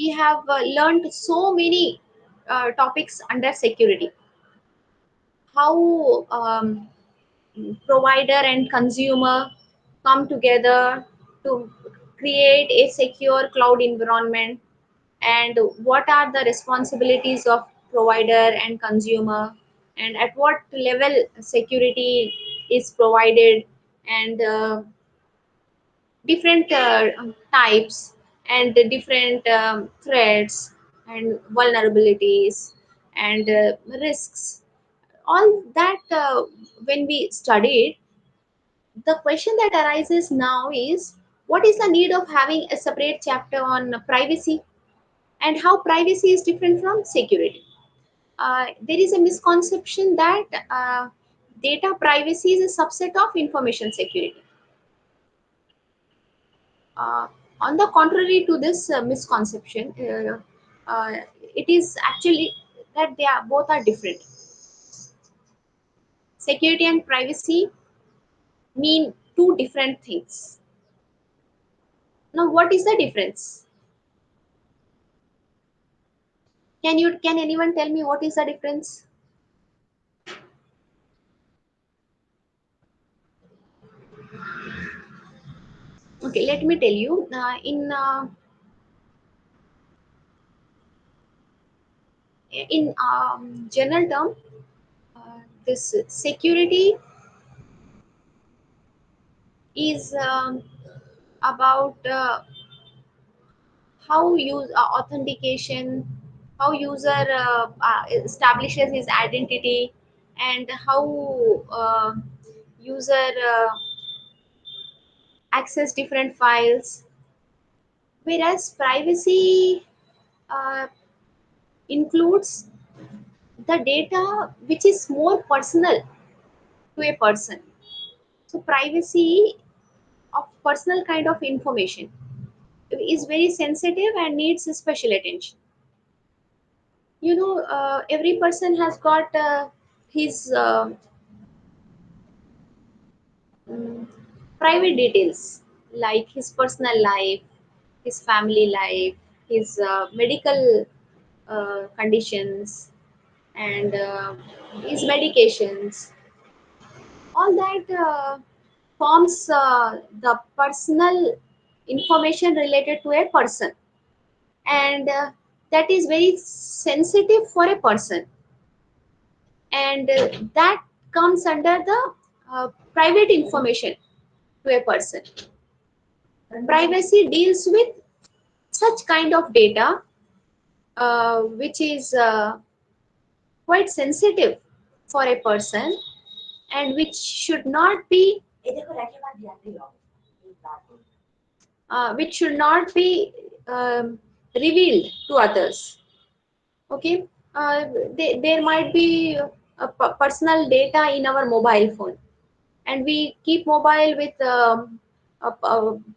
we have learned so many topics under security. How provider and consumer come together to create a secure cloud environment, and what are the responsibilities of provider and consumer, and at what level security is provided, and different types, and the different threats and vulnerabilities and risks, all that when we studied, the question that arises now is, what is the need of having a separate chapter on privacy, and how privacy is different from security? There is a misconception that data privacy is a subset of information security. Uh, on the contrary to this misconception, it is actually that they are both are different. Security and privacy mean two different things. Now, what is the difference? Can anyone tell me what is the difference? Okay, let me tell you. In general term, this security is about how use authentication, how user establishes his identity, and how user access different files. Whereas privacy uh, includes the data which is more personal to a person. So privacy of personal kind of information is very sensitive and needs special attention. Every person has got his mm, private details, like his personal life, his family life, his medical conditions, and his medications. All that forms the personal information related to a person, and that is very sensitive for a person, and that comes under the private information to a person. Privacy deals with such kind of data which is quite sensitive for a person, and which should not be revealed to others. Okay, there might be personal data in our mobile phone, and we keep mobile with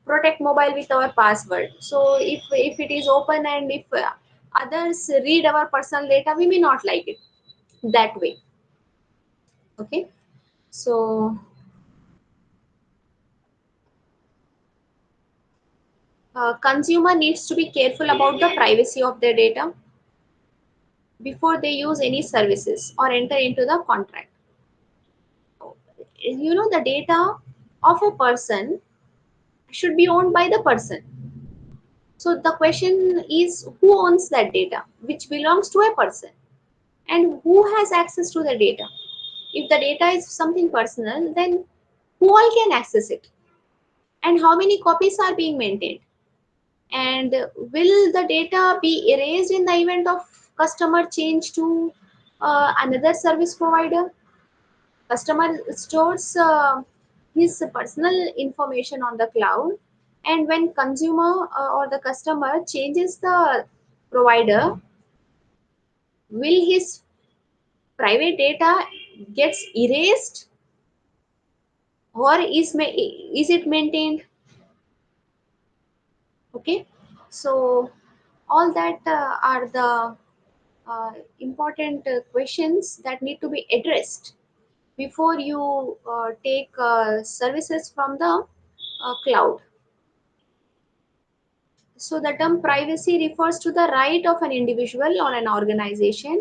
protect mobile with our password. So if it is open, and if others read our personal data, we may not like it that way. Okay, so consumer needs to be careful about the privacy of their data before they use any services or enter into the contract. The data of a person should be owned by the person. So the question is, who owns that data which belongs to a person, and who has access to the data? If the data is something personal, then who all can access it, and how many copies are being maintained, and will the data be erased in the event of customer change to another service provider? Customer stores his personal information on the cloud, and when consumer or the customer changes the provider, will his private data gets erased, or is it maintained? Okay, so all that are the important questions that need to be addressed before you take services from the cloud. So the term privacy refers to the right of an individual or an organization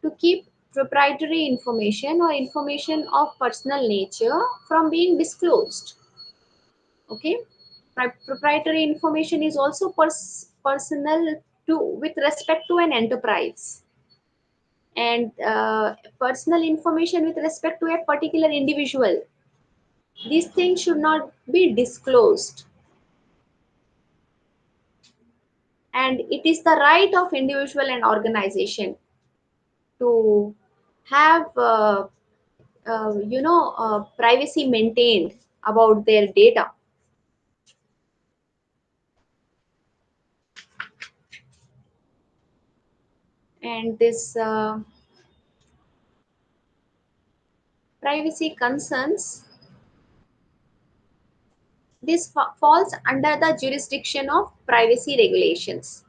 to keep proprietary information or information of personal nature from being disclosed. Okay, proprietary information is also personal to with respect to an enterprise, and personal information with respect to a particular individual. These things should not be disclosed, and it is the right of individual and organization to have privacy maintained about their data. And this privacy concerns, this falls under the jurisdiction of privacy regulations.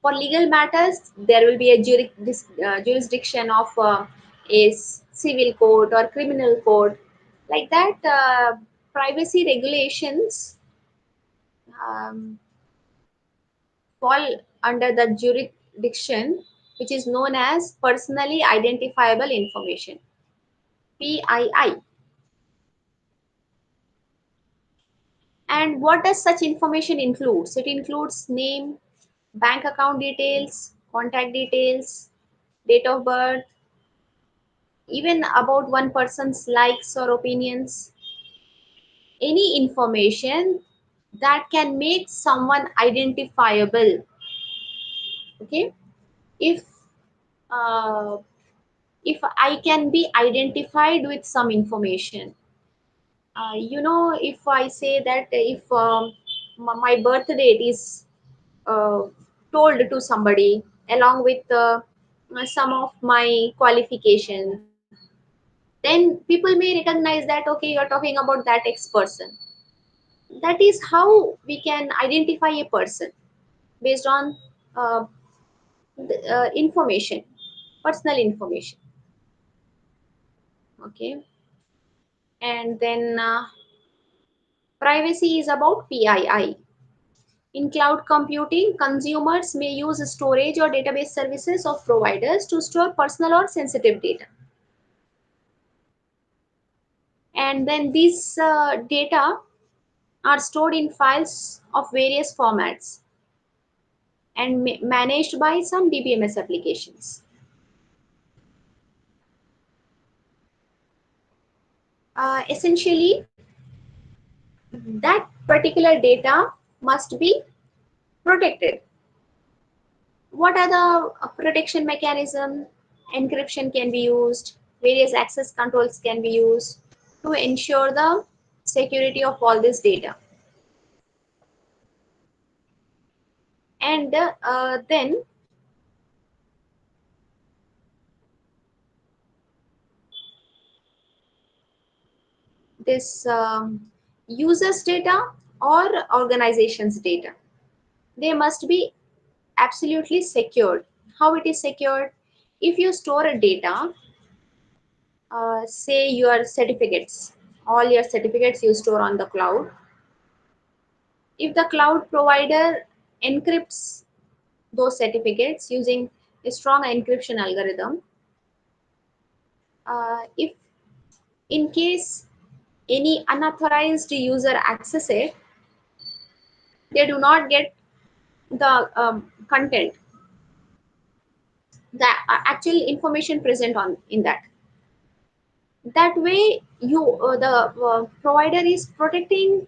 For legal matters, there will be a jurisdiction of a civil court or criminal court. Like that, privacy regulations um, fall under the jurisdiction which is known as personally identifiable information, PII. And what does such information includes? It includes name, bank account details, contact details, date of birth, even about one person's likes or opinions, any information that can make someone identifiable. Okay, if uh, if I can be identified with some information, if I say that if my birth date is uh, told to somebody along with some of my qualification, then people may recognize that okay, you're talking about that X person. That is how we can identify a person based on uh, information, personal information. Okay, and then privacy is about PII. In cloud computing, consumers may use storage or database services of providers to store personal or sensitive data. And then these data are stored in files of various formats and managed by some DBMS applications. Essentially, that particular data must be protected. What are the protection mechanism? Encryption can be used, various access controls can be used to ensure the security of all this data. And then this users data or organizations data, they must be absolutely secured. How it is secured? If you store a data, say your certificates, all your certificates you store on the cloud. If the cloud provider encrypts those certificates using a strong encryption algorithm, if in case any unauthorized user access it, they do not get the content, the actual information present on in that. That way, the provider is protecting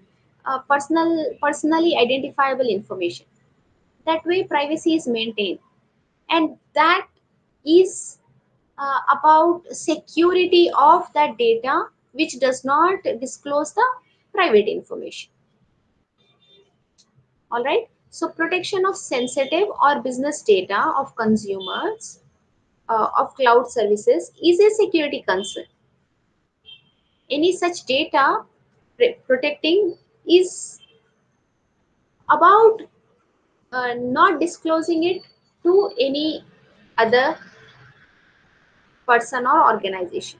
personally identifiable information. That way, privacy is maintained, and that is about security of that data, which does not disclose the private information. All right. So, protection of sensitive or business data of consumers of cloud services is a security concern. Any such data protecting is about not disclosing it to any other person or organization.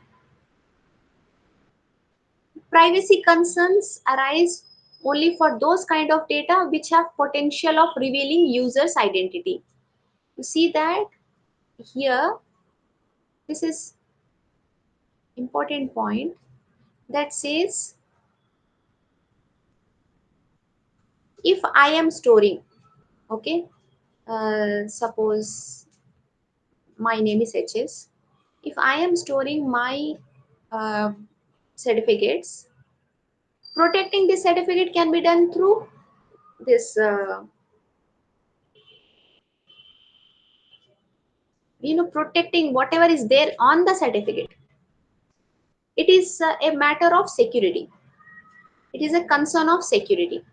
Privacy concerns arise only for those kind of data which have potential of revealing user's identity. You see that here, this is important point that says, if I am storing, okay, suppose my name is HS, if I am storing my uh, certificates, protecting this certificate can be done through this, protecting whatever is there on the certificate. It is a matter of security. It is a concern of security.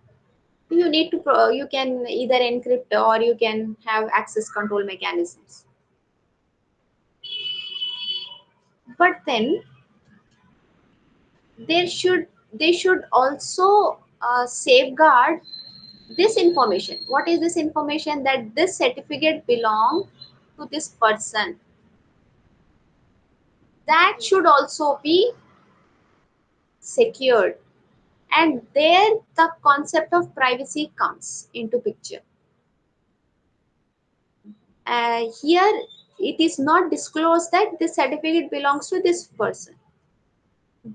You need to, you can either encrypt or you can have access control mechanisms. But then they should also safeguard this information. What is this information? That this certificate belong to this person. That should also be secured. And there the concept of privacy comes into picture. Here it is not disclosed that this certificate belongs to this person.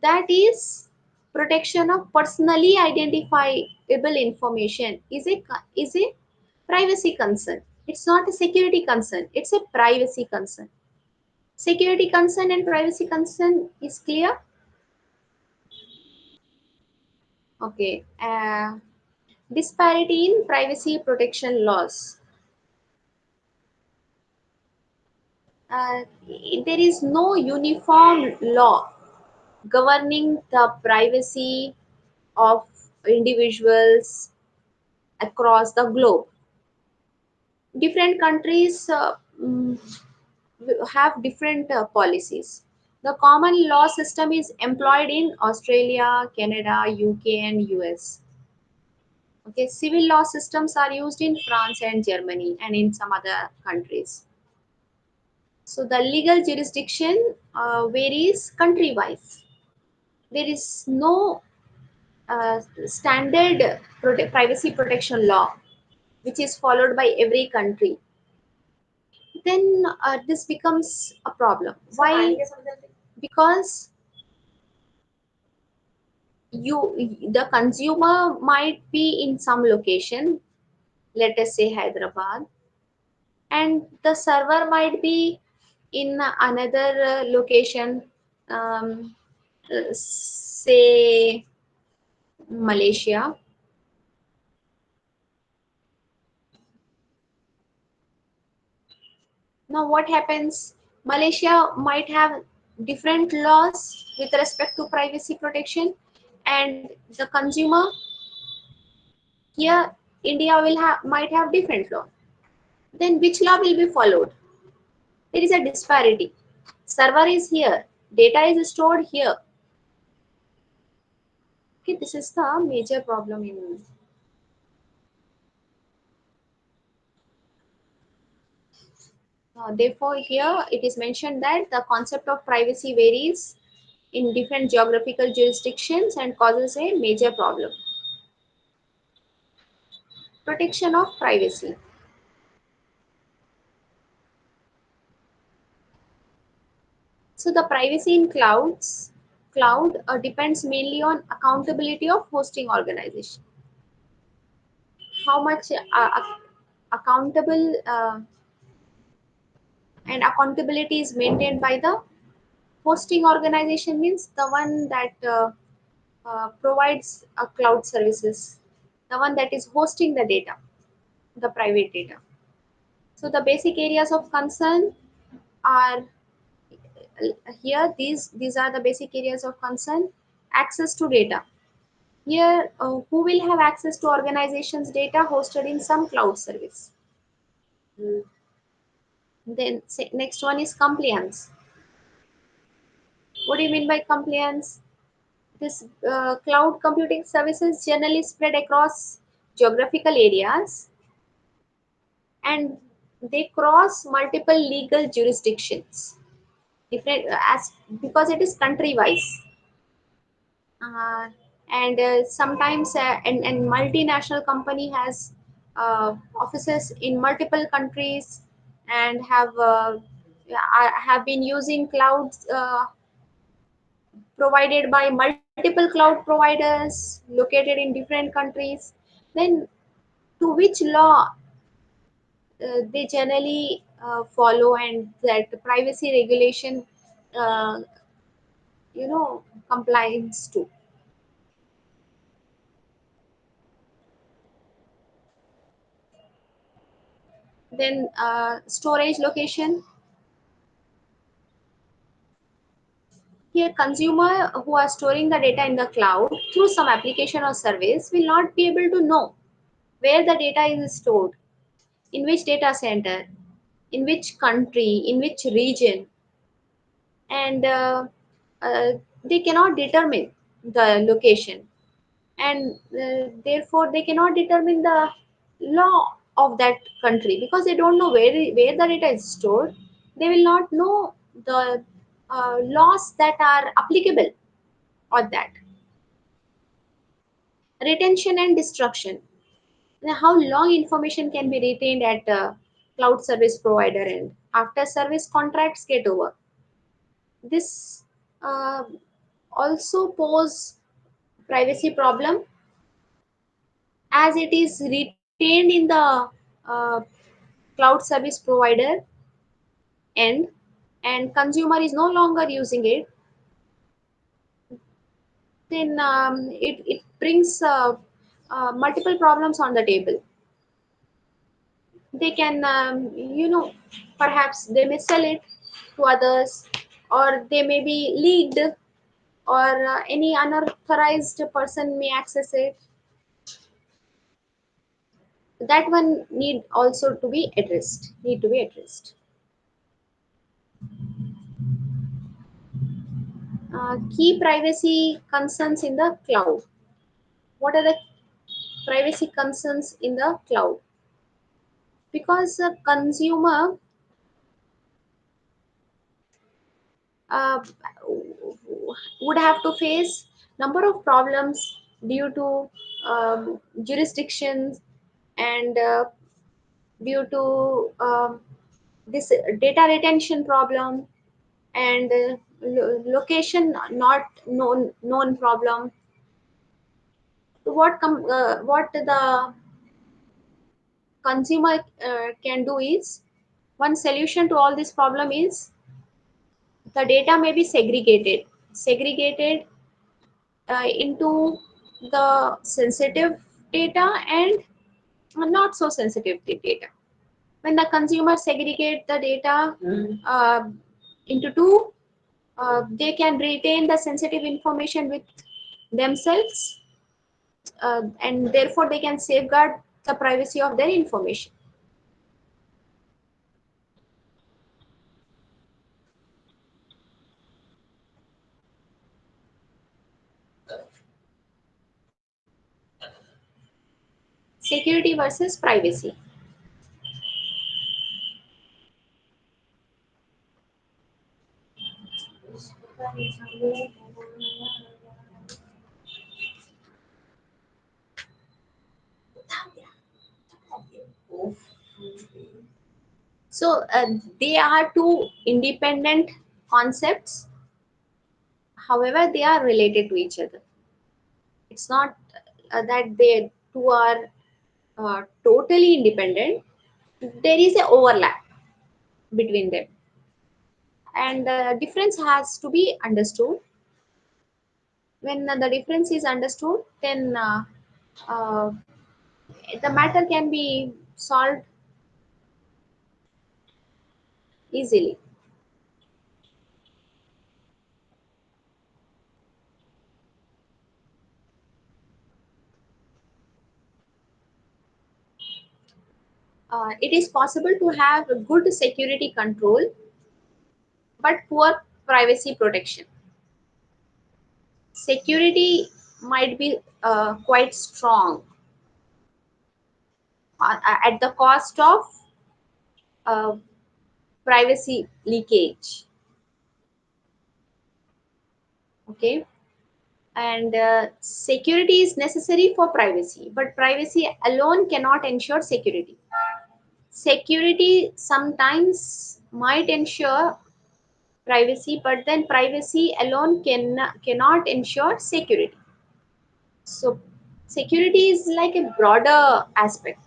That is protection of personally identifiable information is a privacy concern. It's not a security concern, it's a privacy concern. Security concern and privacy concern is clear. Okay. Disparity in privacy protection laws. uh, there is no uniform law governing the privacy of individuals across the globe. Different countries have different policies. The common law system is employed in Australia, Canada, UK, and US. Okay, civil law systems are used in France and Germany and in some other countries. So the legal jurisdiction varies country wise. There is no standard privacy protection law which is followed by every country. Then this becomes a problem. Why? Because the consumer might be in some location, let us say Hyderabad, and the server might be in another location, um, say Malaysia. Now what happens? Malaysia might have different laws with respect to privacy protection, and the consumer here, India will have might have different law. Then which law will be followed? There is a disparity. Server is here, data is stored here. Okay, this is the major problem in. Therefore, here it is mentioned that the concept of privacy varies in different geographical jurisdictions and causes a major problem. Protection of privacy. So the privacy in cloud depends mainly on accountability of hosting organization. How much accountable and accountability is maintained by the hosting organization, means the one that provides cloud services, the one that is hosting the data, the private data. So the basic areas of concern are here. These are the basic areas of concern. Access to data. Here, who will have access to organizations' data hosted in some cloud service? Mm. Then next one is compliance. What do you mean by compliance? This cloud computing services generally spread across geographical areas, and they cross multiple legal jurisdictions. Different as because it is country wise, and sometimes and multinational company has offices in multiple countries and have been using clouds provided by multiple cloud providers located in different countries. Then to which law they generally follow, and that privacy regulation uh, compliance to. Then storage location. Here, consumer who are storing the data in the cloud through some application or service will not be able to know where the data is stored, in which data center, in which country, in which region, and uh, they cannot determine the location, and therefore they cannot determine the law of that country because they don't know where the data is stored. They will not know the laws that are applicable on that. Retention and destruction. Now, how long information can be retained at cloud service provider end after service contracts get over? This uh, also pose privacy problem as it is retained in the uh, cloud service provider end, and consumer is no longer using it. Then it brings multiple problems on the table. They can perhaps they may sell it to others, or they may be leaked, or any unauthorized person may access it. That one need to be addressed. Key privacy concerns in the cloud. What are the privacy concerns in the cloud? Because a consumer uh, would have to face number of problems due to jurisdictions, and due to this data retention problem, and location not known problem. What the consumer can do is, one solution to all this problem is the data may be segregated into the sensitive data and not so sensitive data. When the consumer segregate the data uh, into two, they can retain the sensitive information with themselves, and therefore they can safeguard the privacy of their information. Security versus privacy. So they are two independent concepts. However, they are related to each other. It's not that they two are totally independent. There is a overlap between them, and the difference has to be understood. When the difference is understood, then uh, the matter can be solved easily. It is possible to have a good security control but poor privacy protection. Security might be quite strong at the cost of uh, privacy leakage. Okay, And security is necessary for privacy, but privacy alone cannot ensure security. Security sometimes might ensure privacy, but then privacy alone cannot ensure security. So security is like a broader aspect.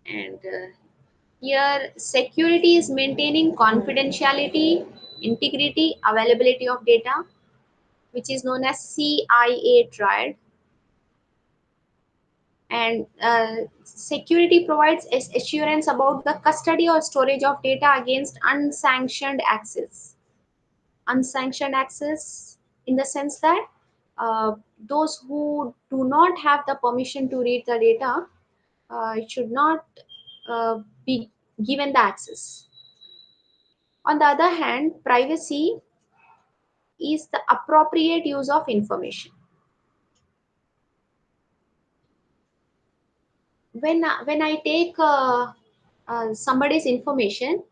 And here security is maintaining confidentiality, integrity, availability of data, which is known as CIA triad. And security provides assurance about the custody or storage of data against unsanctioned access. Unsanctioned access in the sense that those who do not have the permission to read the data should not be given the access. On the other hand, privacy is the appropriate use of information. When I take somebody's information,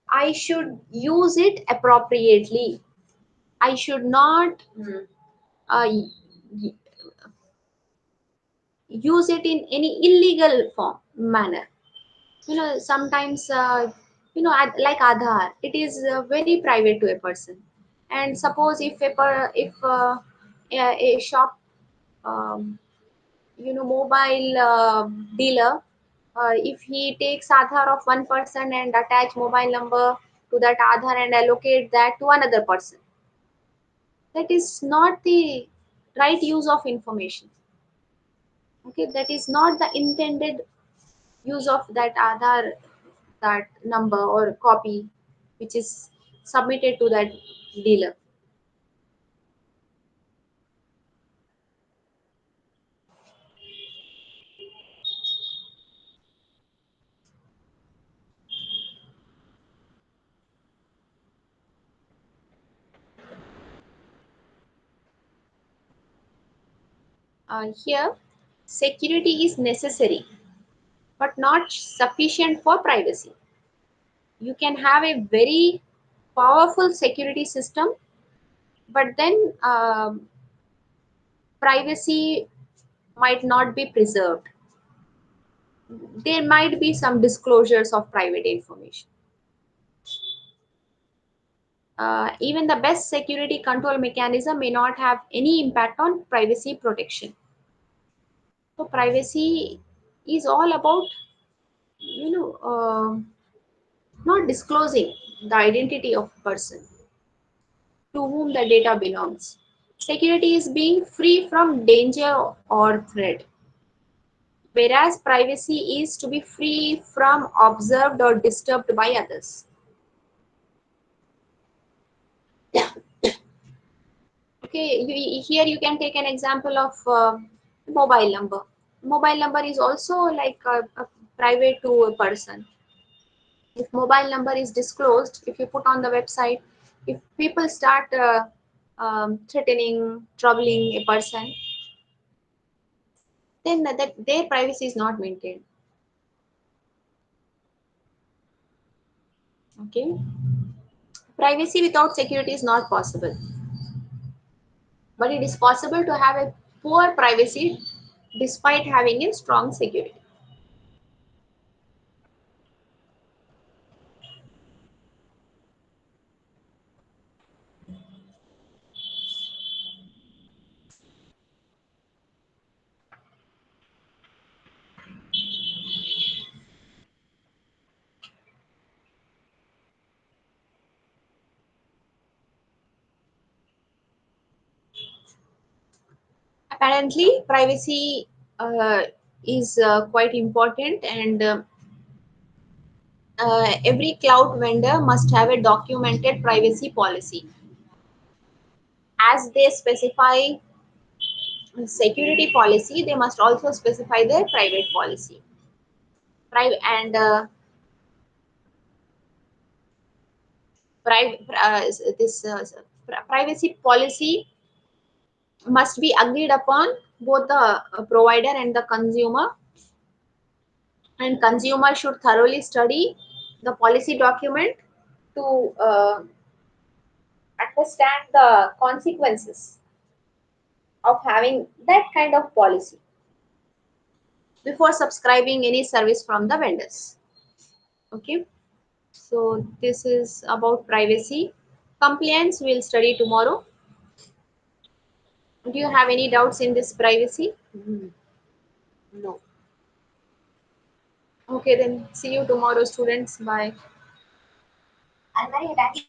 I should use it appropriately. I should not uh, use it in any illegal form manner. Sometimes like Aadhaar, it is very private to a person. And suppose if a shop um, mobile dealer, if he takes Aadhaar of one person and attach mobile number to that Aadhaar and allocate that to another person, that is not the right use of information. Okay, that is not the intended use of that Aadhaar, that number or copy which is submitted to that dealer. Here, security is necessary but not sufficient for privacy. You can have a very powerful security system, but then privacy might not be preserved. There might be some disclosures of private information. Even the best security control mechanism may not have any impact on privacy protection. So privacy is all about, you know, not disclosing the identity of a person to whom the data belongs. Security is being free from danger or threat, whereas privacy is to be free from observed or disturbed by others. Okay, here you can take an example of mobile number. Mobile number is also like a private to a person. If mobile number is disclosed, if you put on the website, if people start threatening, troubling a person, then that their privacy is not maintained. Okay, privacy without security is not possible, but it is possible to have a poor privacy despite having a strong security. Apparently, privacy is quite important, and every cloud vendor must have a documented privacy policy. As they specify security policy, they must also specify their private policy. Private and private this privacy policy must be agreed upon both the provider and the consumer, and consumer should thoroughly study the policy document to understand the consequences of having that kind of policy before subscribing any service from the vendors. Okay, so this is about privacy. Compliance we'll study tomorrow. Do you have any doubts in this privacy? No. Okay, then see you tomorrow, students. Bye. I'm very attached.